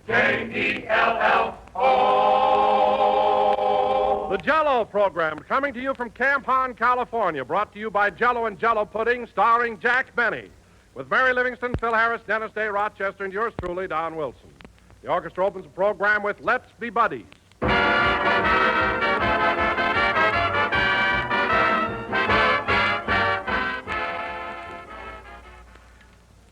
J-E-L-L-O. The Jell-O program, coming to you from Camp Hahn, California, brought to you by Jell-O and Jell-O Pudding, starring Jack Benny, with Mary Livingston, Phil Harris, Dennis Day, Rochester, and yours truly, Don Wilson. The orchestra opens the program with Let's Be Buddies.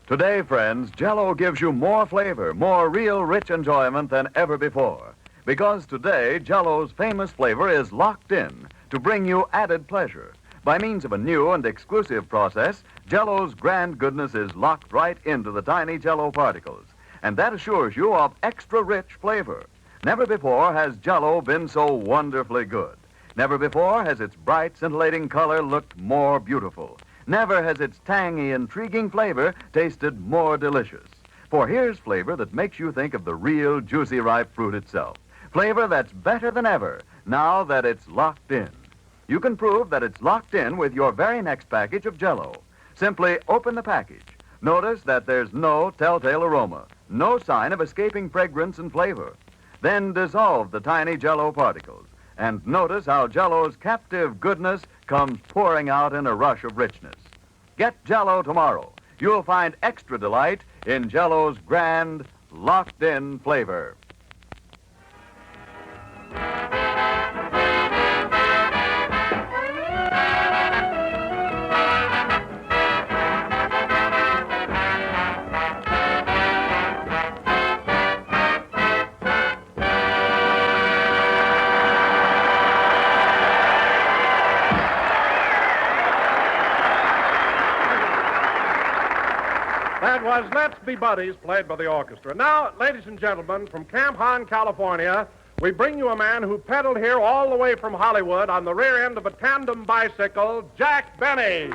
Today, friends, Jell-O gives you more flavor, more real rich enjoyment than ever before. Because today, Jell-O's famous flavor is locked in to bring you added pleasure. By means of a new and exclusive process, Jell-O's grand goodness is locked right into the tiny Jell-O particles. And that assures you of extra rich flavor. Never before has Jell-O been so wonderfully good. Never before has its bright, scintillating color looked more beautiful. Never has its tangy, intriguing flavor tasted more delicious. For here's flavor that makes you think of the real, juicy, ripe fruit itself. Flavor that's better than ever, now that it's locked in. You can prove that it's locked in with your very next package of Jell-O. Simply open the package. Notice that there's no telltale aroma, no sign of escaping fragrance and flavor. Then dissolve the tiny Jell-O particles. And notice how Jell-O's captive goodness comes pouring out in a rush of richness. Get Jell-O tomorrow. You'll find extra delight in Jell-O's grand, locked-in flavor. That was Let's Be Buddies, played by the orchestra. Now, ladies and gentlemen, from Camp Hahn, California, we bring you a man who pedaled here all the way from Hollywood on the rear end of a tandem bicycle, Jack Benny.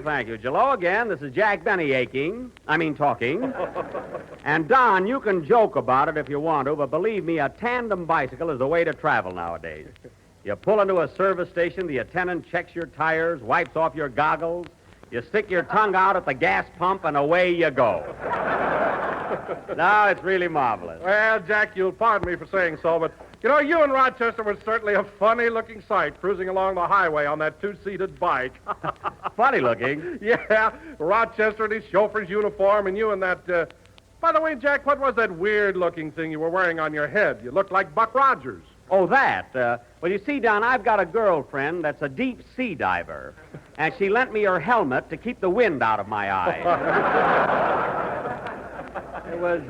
Thank you. Jell-O again. This is Jack Benny talking. And, Don, you can joke about it if you want to, but believe me, a tandem bicycle is the way to travel nowadays. You pull into a service station, the attendant checks your tires, wipes off your goggles, you stick your tongue out at the gas pump, and away you go. Now, it's really marvelous. Well, Jack, you'll pardon me for saying so, but, you know, you and Rochester were certainly a funny-looking sight cruising along the highway on that two-seated bike. Funny looking? Yeah, Rochester in his chauffeur's uniform, and you in that... By the way, Jack, what was that weird-looking thing you were wearing on your head? You looked like Buck Rogers. Oh, that? Well, you see, Don, I've got a girlfriend that's a deep-sea diver, and she lent me her helmet to keep the wind out of my eyes. It was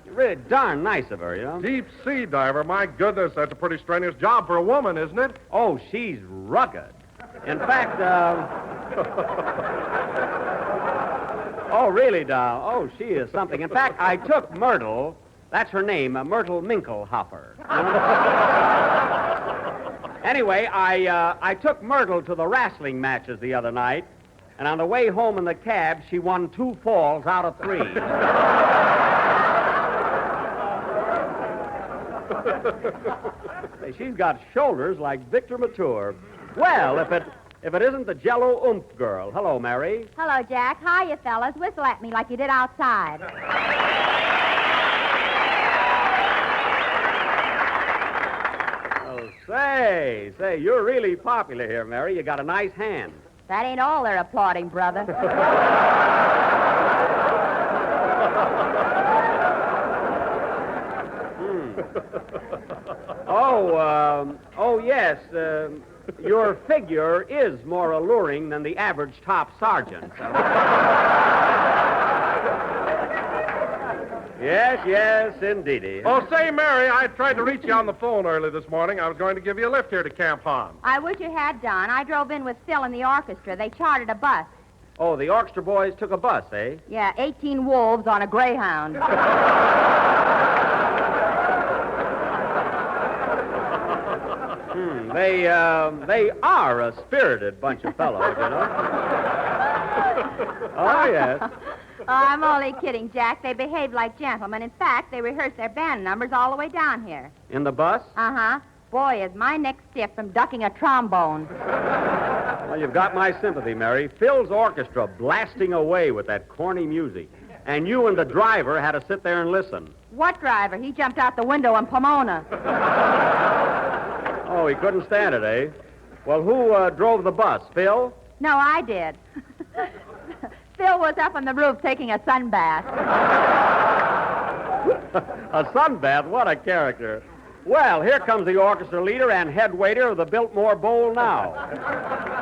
really darn nice of her, you know. Deep sea diver, my goodness, that's a pretty strenuous job for a woman, isn't it? Oh, she's rugged. In fact, oh, really, Don? Oh, she is something. In fact, I took Myrtle, that's her name, Myrtle Minkelhofer. Anyway, I took Myrtle to the wrestling matches the other night, and on the way home in the cab, she won 2 falls out of 3. She's got shoulders like Victor Mature. Well, if it isn't the Jell-O Oomph girl. Hello, Mary. Hello, Jack. Hiya, fellas. Whistle at me like you did outside. Oh, say, you're really popular here, Mary. You got a nice hand. That ain't all they're applauding, brother. Oh, yes. Your figure is more alluring than the average top sergeant. Yes, indeedy. Oh, say, Mary, I tried to reach you on the phone early this morning. I was going to give you a lift here to Camp Hahn. I wish you had, Don. I drove in with Phil and the orchestra. They chartered a bus. Oh, the orchestra boys took a bus, eh? Yeah, 18 wolves on a Greyhound. They are a spirited bunch of fellows, you know. Oh, yes. Oh, I'm only kidding, Jack. They behave like gentlemen. In fact, they rehearse their band numbers all the way down here. In the bus? Uh-huh. Boy, is my neck stiff from ducking a trombone. Well, Well, you've got my sympathy, Mary. Phil's orchestra blasting away with that corny music. And you and the driver had to sit there and listen. What driver? He jumped out the window in Pomona. Oh, he couldn't stand it, eh? Well, who drove the bus? Phil? No, I did. Phil was up on the roof taking a sunbath. A sunbath? What a character. Well, here comes the orchestra leader and head waiter of the Biltmore Bowl now.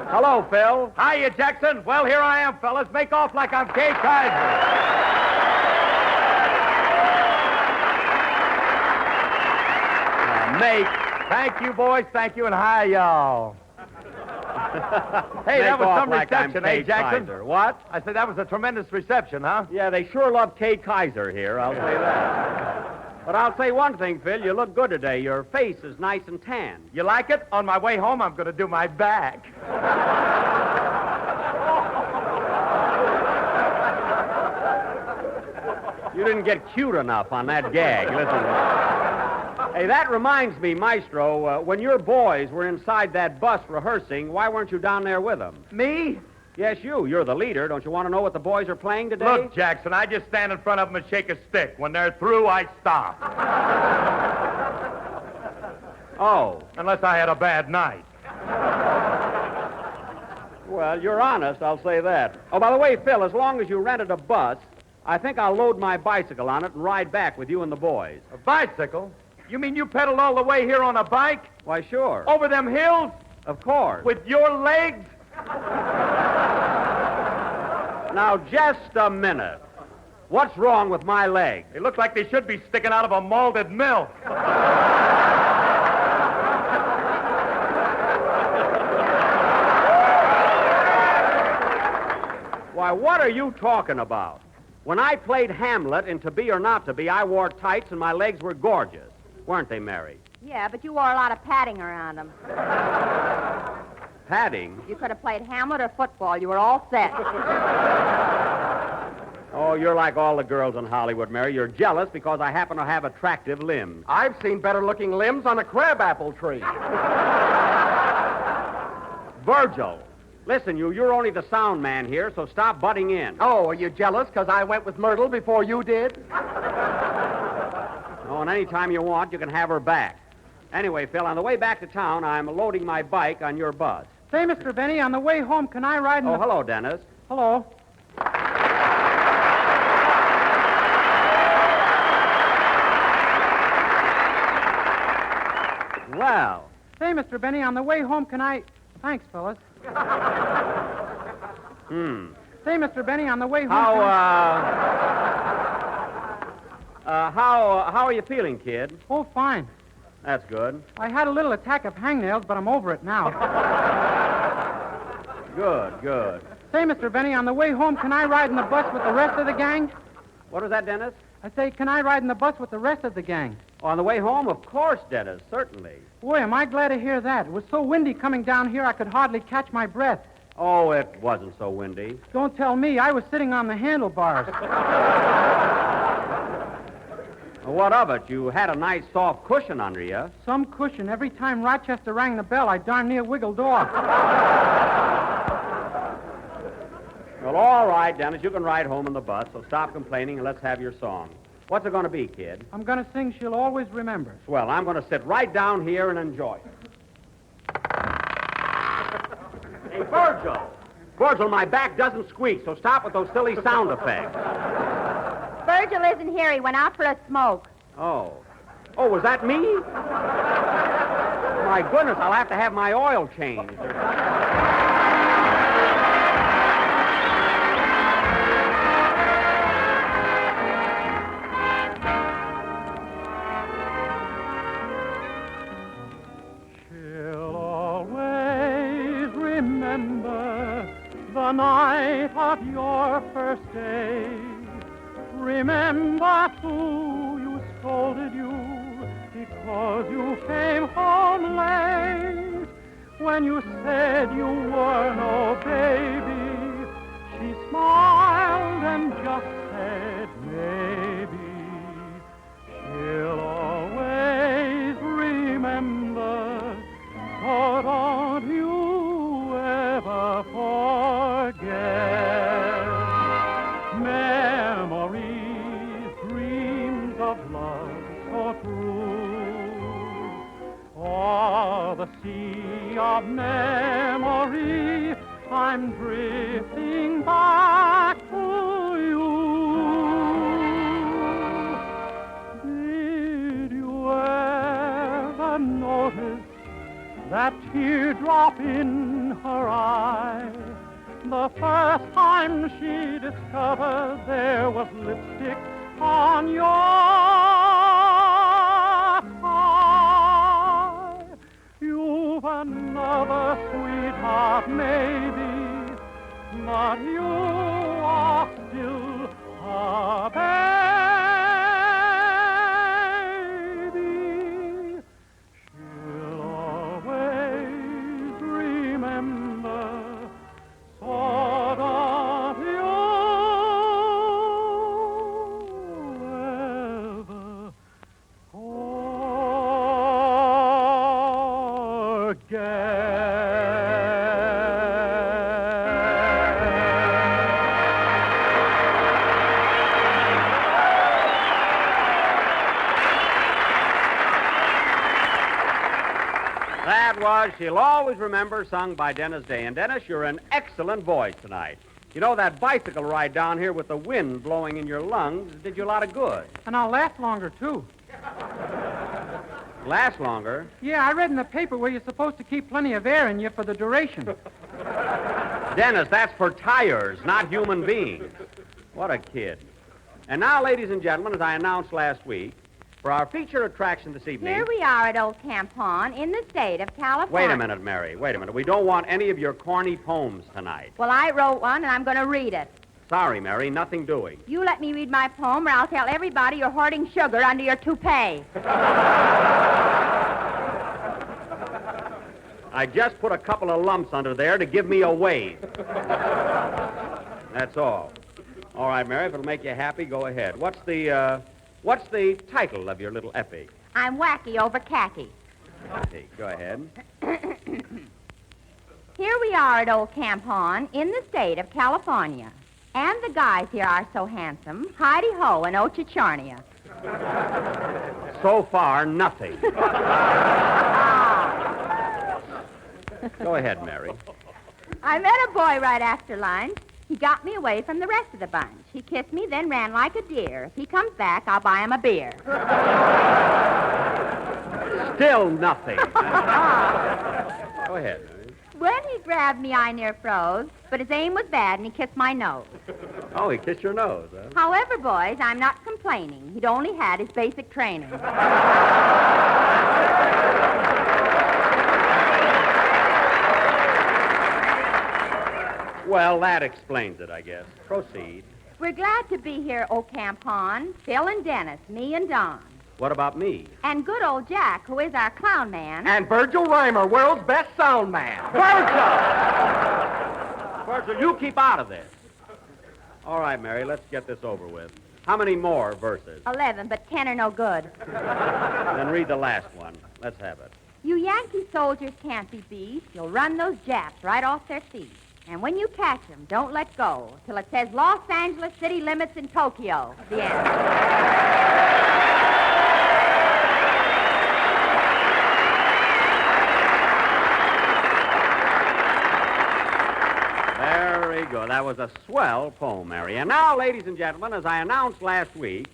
Hello, Phil. Hiya, Jackson. Well, here I am, fellas. Make off like I'm Kay Kaiser. Make. Thank you, boys. Thank you, and hi, y'all. Hey, that was some reception, eh, Jackson? Kaiser. What? I said that was a tremendous reception, huh? Yeah, they sure love Kay Kaiser here, I'll say that. But I'll say one thing, Phil. You look good today. Your face is nice and tan. You like it? On my way home, I'm going to do my back. You didn't get cute enough on that gag. Listen. Hey, that reminds me, Maestro, when your boys were inside that bus rehearsing, why weren't you down there with them? Me? Yes, you. You're the leader. Don't you want to know what the boys are playing today? Look, Jackson, I just stand in front of them and shake a stick. When they're through, I stop. Oh. Unless I had a bad night. Well, you're honest, I'll say that. Oh, by the way, Phil, as long as you rented a bus, I think I'll load my bicycle on it and ride back with you and the boys. A bicycle? You mean you pedaled all the way here on a bike? Why, sure. Over them hills? Of course. With your legs? Now, just a minute. What's wrong with my legs? They look like they should be sticking out of a malted milk. Why, what are you talking about? When I played Hamlet in To Be or Not to Be, I wore tights and my legs were gorgeous. Weren't they, Mary? Yeah, but you wore a lot of padding around them. Padding? You could have played Hamlet or football. You were all set. Oh, you're like all the girls in Hollywood, Mary. You're jealous because I happen to have attractive limbs. I've seen better-looking limbs on a crabapple tree. Virgil, listen, you're only the sound man here, so stop butting in. Oh, are you jealous because I went with Myrtle before you did? Oh, and any time you want, you can have her back. Anyway, Phil, on the way back to town, I'm loading my bike on your bus. Say, Mr. Benny, on the way home, can I ride in Oh, the... hello, Dennis. Hello. Well. Say, Mr. Benny, on the way home, can I... Thanks, fellas. Say, Mr. Benny, on the way home... How are you feeling, kid? Oh, fine. That's good. I had a little attack of hangnails, but I'm over it now. Good. Say, Mr. Benny, on the way home, can I ride in the bus with the rest of the gang? What was that, Dennis? I say, can I ride in the bus with the rest of the gang? On the way home? Of course, Dennis, certainly. Boy, am I glad to hear that. It was so windy coming down here, I could hardly catch my breath. Oh, it wasn't so windy. Don't tell me. I was sitting on the handlebars. Well, what of it? You had a nice soft cushion under you. Some cushion. Every time Rochester rang the bell, I darn near wiggled off. Well, all right, Dennis, you can ride home in the bus, so stop complaining and let's have your song. What's it going to be, kid? I'm going to sing She'll Always Remember. Well, I'm going to sit right down here and enjoy it. Hey, Virgil! Virgil, my back doesn't squeak, so stop with those silly sound effects. Virgil isn't here. He went out for a smoke. Oh. Oh, was that me? My goodness, I'll have to have my oil changed. She'll always remember the night of your first day. Remember who you scolded you because you came home late. When you said you were no baby, she smiled and just said maybe. She'll always remember, so don't you ever I'm drifting back to you. Did you ever notice that teardrop in her eye? The first time she discovered there was lipstick on your thigh. You've another sweetheart, maybe, but you are still a baby. She'll always remember sort of you ever That was She'll Always Remember, sung by Dennis Day. And, Dennis, you're an excellent voice tonight. You know, that bicycle ride down here with the wind blowing in your lungs did you a lot of good. And I'll last longer, too. Last longer? Yeah, I read in the paper where you're supposed to keep plenty of air in you for the duration. Dennis, that's for tires, not human beings. What a kid. And now, ladies and gentlemen, as I announced last week, for our feature attraction this evening... Here we are at Old Camp Horn in the state of California. Wait a minute, Mary. Wait a minute. We don't want any of your corny poems tonight. Well, I wrote one, and I'm going to read it. Sorry, Mary. Nothing doing. You let me read my poem, or I'll tell everybody you're hoarding sugar under your toupee. I just put a couple of lumps under there to give me a wave. That's all. All right, Mary, if it'll make you happy, go ahead. What's the title of your little epic? I'm wacky over khaki. Okay, go ahead. Here we are at Old Camp Horn in the state of California. And the guys here are so handsome. Heidi-ho and Ochicharnia. So far, nothing. Go ahead, Mary. I met a boy right after lunch. He got me away from the rest of the bunch. He kissed me, then ran like a deer. If he comes back, I'll buy him a beer. Still nothing. Go ahead, Mary. When he grabbed me, I near froze, but his aim was bad, and he kissed my nose. Oh, he kissed your nose, huh? However, boys, I'm not complaining. He'd only had his basic training. Well, that explains it, I guess. Proceed. We're glad to be here, Old Camp Horn. Phil and Dennis, me and Don. What about me? And good old Jack, who is our clown man. And Virgil Reimer, world's best sound man. Virgil, you keep out of this. All right, Mary, let's get this over with. How many more verses? 11, but 10 are no good. Then read the last one. Let's have it. You Yankee soldiers can't be beat. You'll run those Japs right off their feet. And when you catch them, don't let go till it says Los Angeles city limits in Tokyo. The end. Very good. That was a swell poem, Mary. And now, ladies and gentlemen, as I announced last week,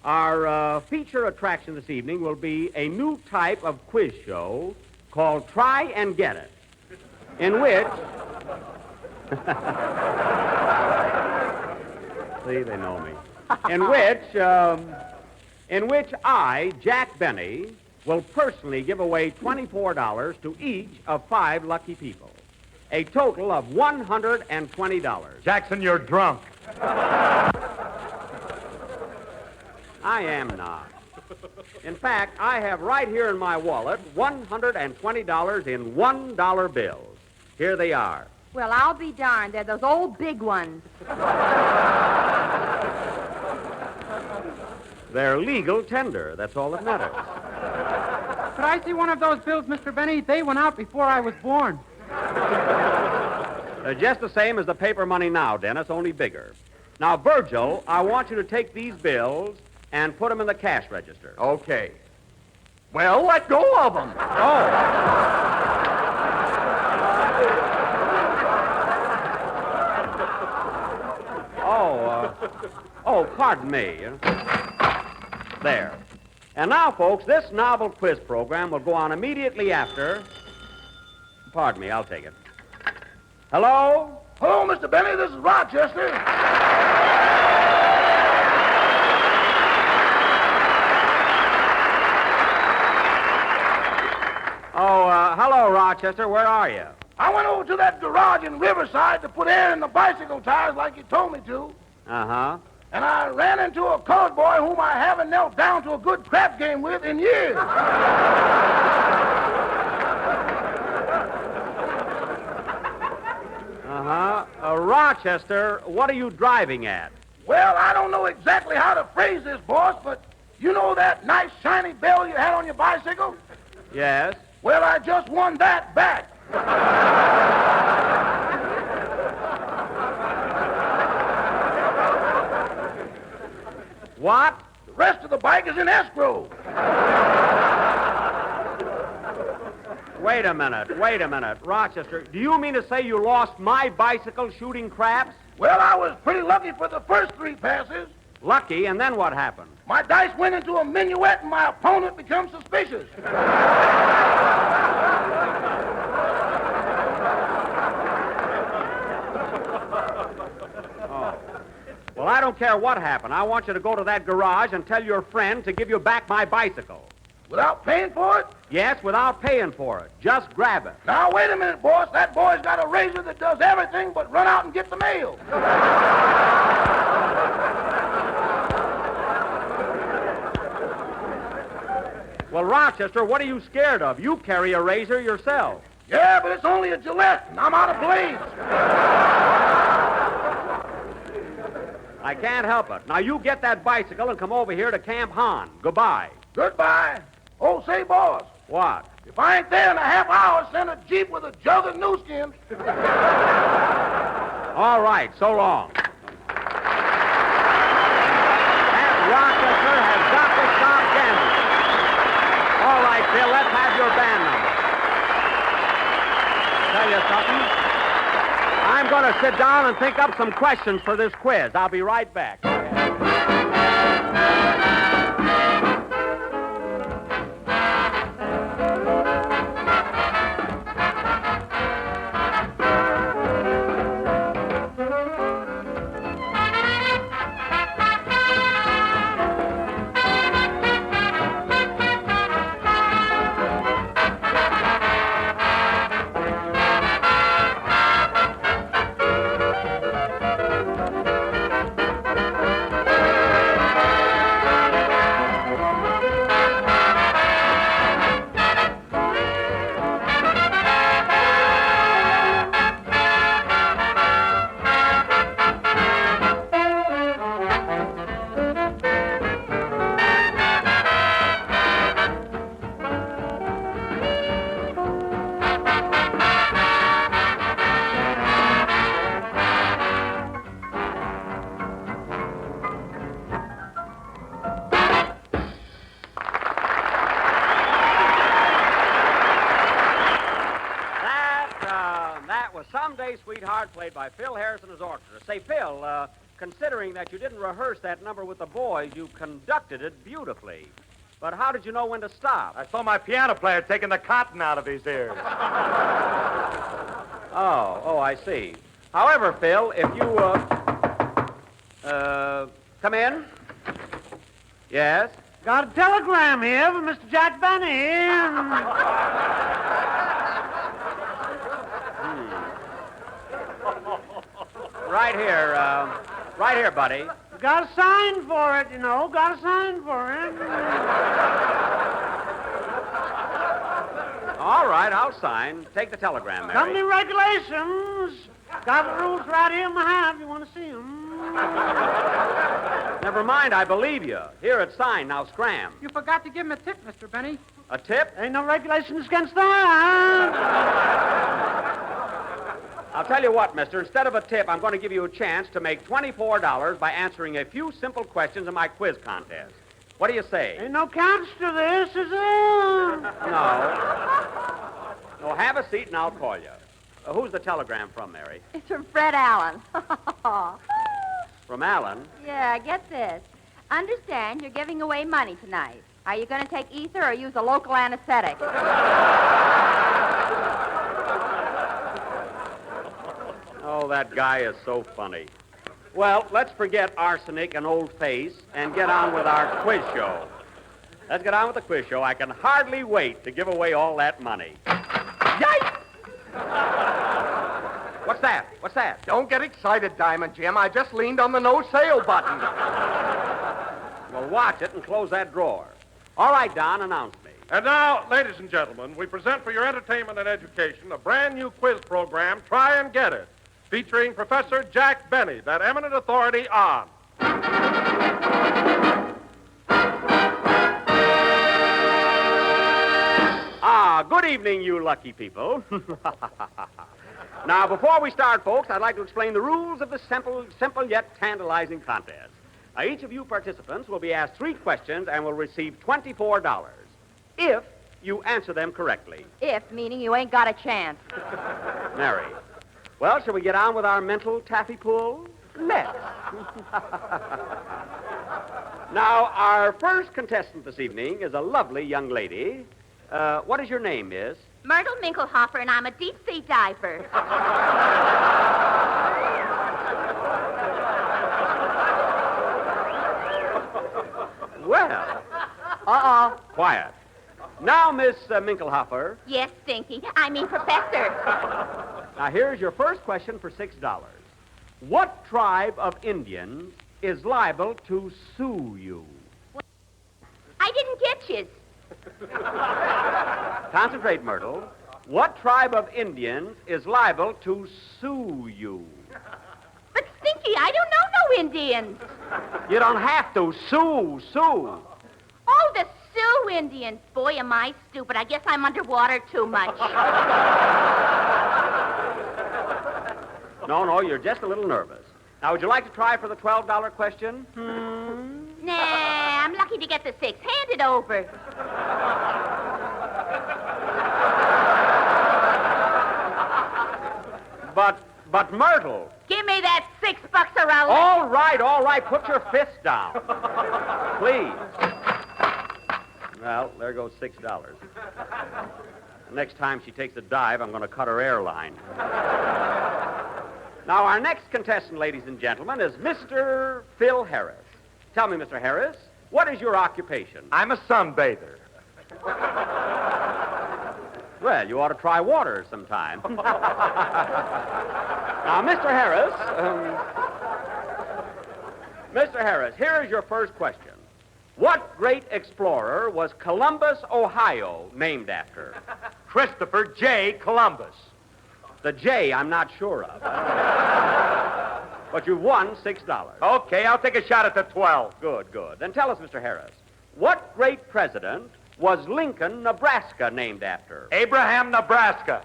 our feature attraction this evening will be a new type of quiz show called Try and Get It, in which... See, they know me. In which I, Jack Benny, will personally give away $24 to each of 5 lucky people. A total of $120. Jackson, you're drunk. I am not. In fact, I have right here in my wallet $120 in $1 bills. Here they are. Well, I'll be darned. They're those old big ones. They're legal tender. That's all that matters. Could I see one of those bills, Mr. Benny? They went out before I was born. They're just the same as the paper money now, Dennis, only bigger. Now, Virgil, I want you to take these bills and put them in the cash register. Okay. Well, let go of them. Oh. pardon me. There. And now, folks, this novel quiz program will go on immediately after... Pardon me, I'll take it. Hello? Hello, Mr. Benny. This is Rochester. Hello, Rochester. Where are you? I went over to that garage in Riverside to put air in the bicycle tires like you told me to. Uh-huh. And I ran into a colored boy whom I haven't knelt down to a good crap game with in years. Rochester, what are you driving at? Well, I don't know exactly how to phrase this, boss, but you know that nice shiny bell you had on your bicycle? Yes. Well, I just won that back. What? The rest of the bike is in escrow. Wait a minute. Rochester, do you mean to say you lost my bicycle shooting craps? Well, I was pretty lucky for the first 3 passes. Lucky, and then what happened? My dice went into a minuet and my opponent became suspicious. Well, I don't care what happened. I want you to go to that garage and tell your friend to give you back my bicycle. Without paying for it? Yes, without paying for it. Just grab it. Now, wait a minute, boss. That boy's got a razor that does everything but run out and get the mail. Well, Rochester, what are you scared of? You carry a razor yourself. Yeah, but it's only a Gillette, and I'm out of blades. I can't help it. Now, you get that bicycle and come over here to Camp Hahn. Goodbye. Goodbye. Oh, say, boss, What? if I ain't there in a half hour, send a Jeep with a jug of new skin. All right, so long. That Rochester has got to stop gambling. All right, Phil, let's have your band number. Tell you something. I'm going to sit down and think up some questions for this quiz. I'll be right back. Someday, Sweetheart, played by Phil Harris and his orchestra. Say, Phil, considering that you didn't rehearse that number with the boys, you conducted it beautifully. But how did you know when to stop? I saw my piano player taking the cotton out of his ears. Oh, I see. However, Phil, if you, come in. Yes? Got a telegram here from Mr. Jack Benny. Right here, buddy. Got a sign for it, you know. Got a sign for it. All right, I'll sign. Take the telegram, Mary. Company regulations. Got the rules right here in my hand if you want to see them. Never mind, I believe you. Here, it's signed. Now scram. You forgot to give him a tip, Mr. Benny. A tip? Ain't no regulations against that. I'll tell you what, mister. Instead of a tip, I'm going to give you a chance to make $24 by answering a few simple questions in my quiz contest. What do you say? Ain't no catch to this, is there? No, have a seat and I'll call you. Who's the telegram from, Mary? It's from Fred Allen. From Alan. Yeah, get this. Understand you're giving away money tonight. Are you going to take ether or use a local anesthetic? Oh, that guy is so funny. Well, let's forget arsenic and old face and get on with our quiz show. Let's get on with the quiz show. I can hardly wait to give away all that money. Yikes! What's that? What's that? Don't get excited, Diamond Jim. I just leaned on the no sale button. Well, watch it and close that drawer. All right, Don, announce me. And now, ladies and gentlemen, we present for your entertainment and education a brand new quiz program, Try and Get It, featuring Professor Jack Benny, that eminent authority on... Good evening, you lucky people. Now, before we start, folks, I'd like to explain the rules of the simple yet tantalizing contest. Now, each of you participants will be asked 3 questions and will receive $24 if you answer them correctly. If, meaning you ain't got a chance. Mary. Well, shall we get on with our mental taffy pull? Let's. Now, our first contestant this evening is a lovely young lady. What is your name, miss? Myrtle Minkelhofer, and I'm a deep-sea diver. Well, Uh-oh. quiet. Now, Miss Minkelhofer, Yes, Stinky. I mean, Professor. now here's your first question for $6. What tribe of Indians is liable to sue you? I didn't get you. Concentrate, Myrtle. What tribe of Indians is liable to sue you? But, Stinky, I don't know no Indians. You don't have to. Sue. Oh, the Sioux Indians. Boy, am I stupid. I guess I'm underwater too much. No, you're just a little nervous. Now, would you like to try for the $12 question? Nah, I'm lucky to get the 6. Hand it over. But Myrtle. Give me that $6 around. All right. Put your fist down. Please. Well, there goes $6. Next time she takes a dive, I'm going to cut her airline. Now, our next contestant, ladies and gentlemen, is Mr. Phil Harris. Tell me, Mr. Harris, what is your occupation? I'm a sunbather. Well, you ought to try water sometime. Now, Mr. Harris, here is your first question. What great explorer was Columbus, Ohio, named after? Christopher J. Columbus. The J I'm not sure of. But you've won $6. Okay, I'll take a shot at the 12. Good. Then tell us, Mr. Harris, what great president was Lincoln, Nebraska, named after? Abraham, Nebraska.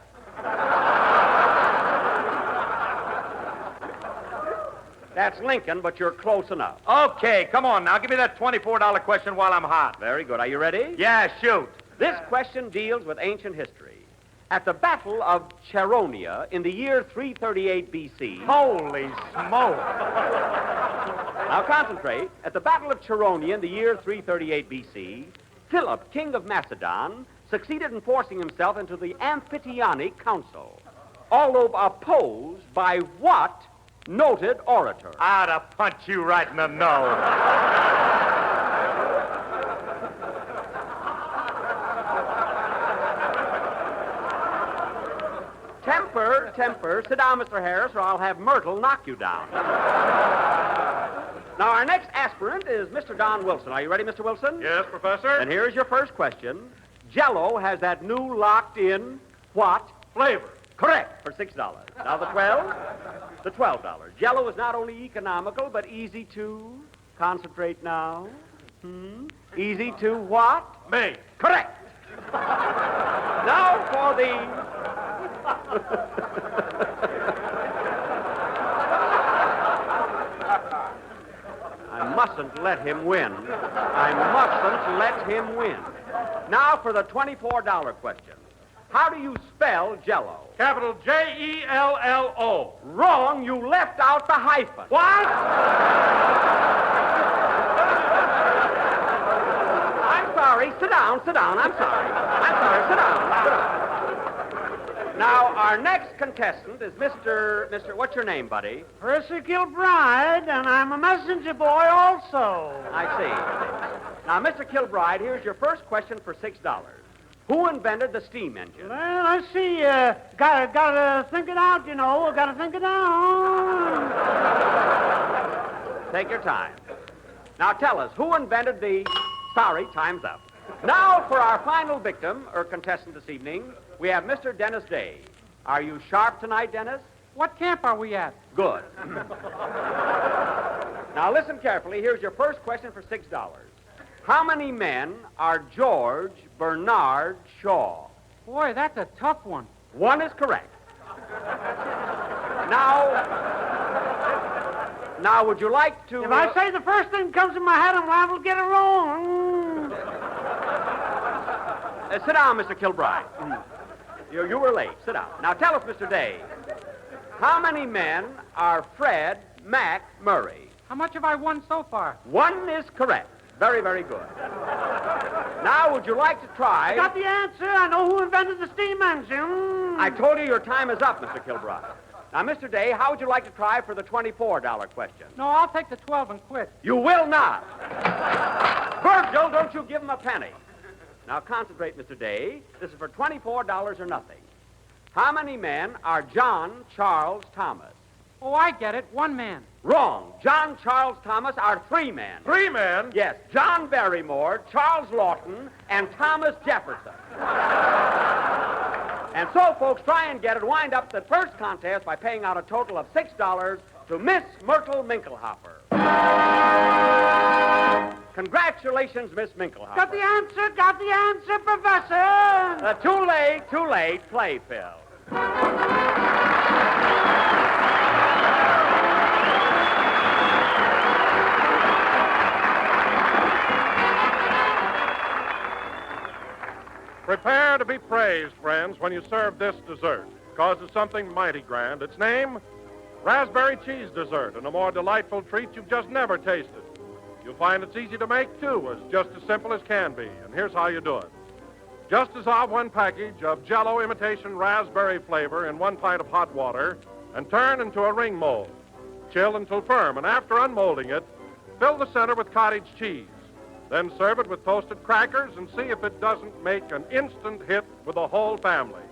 That's Lincoln, but you're close enough. Okay, come on now. Give me that $24 question while I'm hot. Very good. Are you ready? Yeah, shoot. This question deals with ancient history. At the Battle of Cheronia in the year 338 B.C. Holy smoke. Now concentrate. At the Battle of Cheronia in the year 338 B.C., Philip, king of Macedon, succeeded in forcing himself into the Amphictyonic Council, although opposed by what noted orator? I'd have punched you right in the nose. Temper. Sit down, Mr. Harris, or I'll have Myrtle knock you down. Now, our next aspirant is Mr. Don Wilson. Are you ready, Mr. Wilson? Yes, Professor? And here's your first question. Jell-O has that new locked-in what? Flavor. Correct, for $6. Now, the 12? The $12. Jell-O is not only economical, but easy to... Concentrate now. Easy to what? Me. Correct. Now for the... I mustn't let him win. Now for the $24 question. How do you spell Jell-O? Capital Jello. Wrong. You left out the hyphen. What? down. I'm sorry. Sit down. Now, our next contestant is Mr. What's your name, buddy? Percy Kilbride, and I'm a messenger boy also. I see. Now, Mr. Kilbride, here's your first question for $6. Who invented the steam engine? Well, I see. Gotta think it out, you know. Gotta think it out. Take your time. Now, tell us, who invented the... Sorry, time's up. Now, for our final victim, or contestant this evening, we have Mr. Dennis Day. Are you sharp tonight, Dennis? What camp are we at? Good. Now, listen carefully. Here's your first question for $6. How many men are George Bernard Shaw? Boy, that's a tough one. One is correct. Now, would you like to... If I say the first thing comes in my head, I'm liable to get it wrong. Sit down, Mr. Kilbride. You were late. Sit down. Now, tell us, Mr. Day, how many men are Fred Mac Murray? How much have I won so far? One is correct. Very, very good. Now, would you like to try... I got the answer. I know who invented the steam engine. I told you your time is up, Mr. Kilbride. Now, Mr. Day, how would you like to try for the $24 question? No, I'll take the 12 and quit. You will not. Virgil, don't you give him a penny. Now, concentrate, Mr. Day. This is for $24 or nothing. How many men are John Charles Thomas? Oh, I get it. One man. Wrong. John Charles Thomas are 3 men. 3 men? Yes, John Barrymore, Charles Lawton, and Thomas Jefferson. And so, folks, try and get it. Wind up the first contest by paying out a total of $6 to Miss Myrtle Minklehopper. Congratulations, Miss Minklehopper. Got the answer, Professor. Too late. Play, Phil. Prepare to be praised, friends, when you serve this dessert, because it's something mighty grand. Its name, raspberry cheese dessert, and a more delightful treat you've just never tasted. You'll find it's easy to make, too. It's just as simple as can be, and here's how you do it. Just dissolve 1 package of Jell-O imitation raspberry flavor in 1 pint of hot water and turn into a ring mold. Chill until firm, and after unmolding it, fill the center with cottage cheese. Then serve it with toasted crackers and see if it doesn't make an instant hit with the whole family.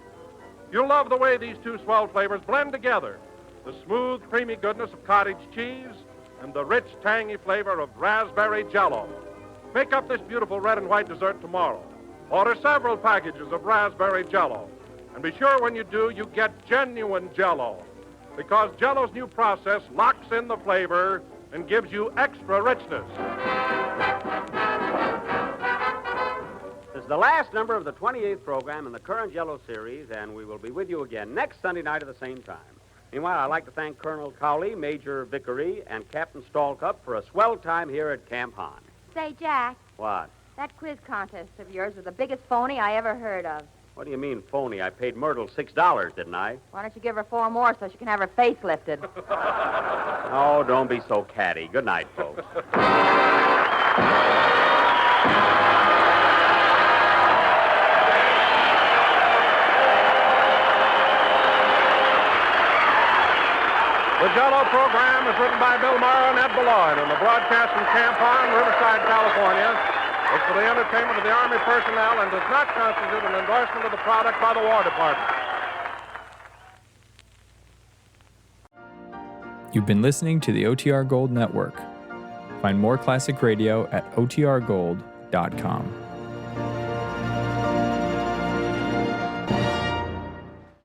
You'll love the way these 2 swell flavors blend together. The smooth, creamy goodness of cottage cheese and the rich, tangy flavor of raspberry Jell-O. Pick up this beautiful red and white dessert tomorrow. Order several packages of raspberry Jell-O. And be sure when you do, you get genuine Jell-O. Because Jell-O's new process locks in the flavor and gives you extra richness. This is the last number of the 28th program in the current Jell-O series, and we will be with you again next Sunday night at the same time. Meanwhile, I'd like to thank Colonel Cowley, Major Vickery, and Captain Stallcup for a swell time here at Camp Hahn. Say, Jack, What? that quiz contest of yours was the biggest phony I ever heard of. What do you mean, phony? I paid Myrtle $6, didn't I? Why don't you give her 4 more so she can have her face lifted? Oh, don't be so catty. Good night, folks. The Jell-O program is written by Bill Morrow and Ed Beloin, and the broadcast from Camp Hahn, Riverside, California. It's for the entertainment of the Army personnel and does not constitute an endorsement of the product by the War Department. You've been listening to the OTR Gold Network. Find more classic radio at otrgold.com.